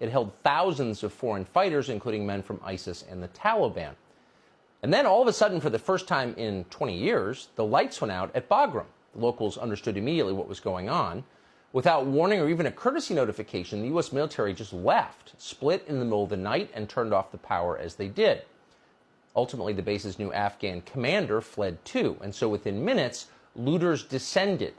It held thousands of foreign fighters, including men from ISIS and the Taliban. And then all of a sudden, for the first time in 20 years, the lights went out at Bagram. The locals understood immediately what was going on. Without warning or even a courtesy notification, the U.S. military just left, split in the middle of the night, and turned off the power as they did. Ultimately, the base's new Afghan commander fled too, and so within minutes, looters descended.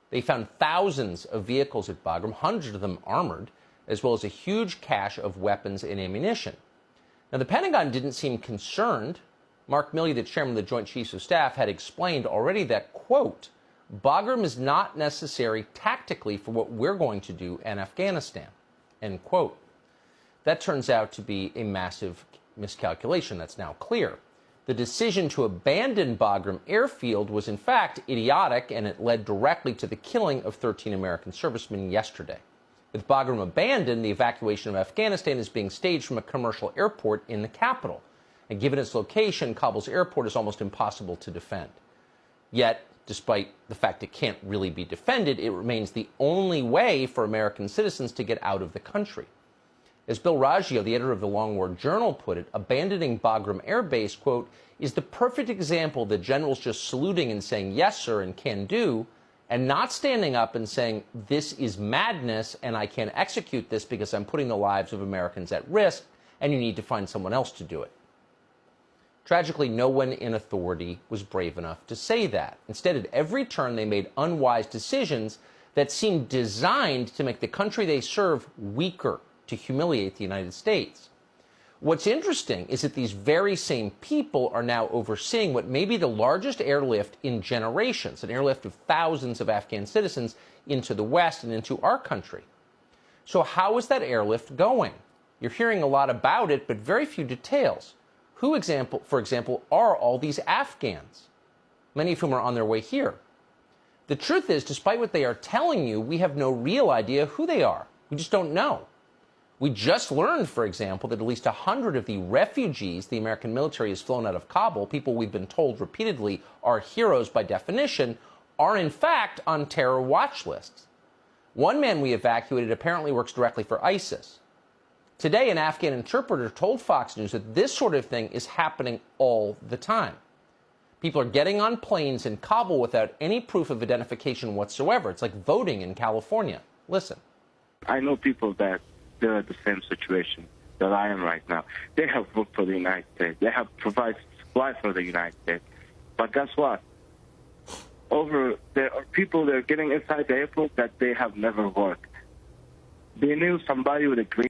They found thousands of vehicles at Bagram, hundreds of them armored, as well as a huge cache of weapons and ammunition. Now, the Pentagon didn't seem concerned. Mark Milley, the chairman of the Joint Chiefs of Staff, had explained already that, quote, Bagram is not necessary tactically for what we're going to do in Afghanistan, end quote. That turns out to be a massive miscalculation. That's now clear. The decision to abandon Bagram airfield was in fact idiotic, and it led directly to the killing of 13 American servicemen yesterday. With Bagram abandoned, the evacuation of Afghanistan is being staged from a commercial airport in the capital. And given its location, Kabul's airport is almost impossible to defend. Yet, despite the fact it can't really be defended, it remains the only way for American citizens to get out of the country. As Bill Raggio, the editor of the Long War Journal, put it, abandoning Bagram Air Base, quote, is the perfect example of the generals just saluting and saying, yes, sir, and can do, and not standing up and saying, this is madness, and I can't execute this because I'm putting the lives of Americans at risk, and you need to find someone else to do it. Tragically, no one in authority was brave enough to say that. Instead, at every turn, they made unwise decisions that seemed designed to make the country they serve weaker, to humiliate the United States. What's interesting is that these very same people are now overseeing what may be the largest airlift in generations, an airlift of thousands of Afghan citizens into the West and into our country. So how is that airlift going? You're hearing a lot about it, but very few details. Who, for example, are all these Afghans? Many of whom are on their way here. The truth is, despite what they are telling you, we have no real idea who they are. We just don't know. We just learned, for example, that at least 100 of the refugees the American military has flown out of Kabul, people we've been told repeatedly are heroes by definition, are in fact on terror watch lists. One man we evacuated apparently works directly for ISIS. Today, an Afghan interpreter told Fox News that this sort of thing is happening all the time. People are getting on planes in Kabul without any proof of identification whatsoever. It's like voting in California. Listen. I know people that they're in the same situation that I am right now. They have worked for the United States. They have provided supplies for the United States. But guess what? There are people that are getting inside the airport that they have never worked. They knew somebody with a green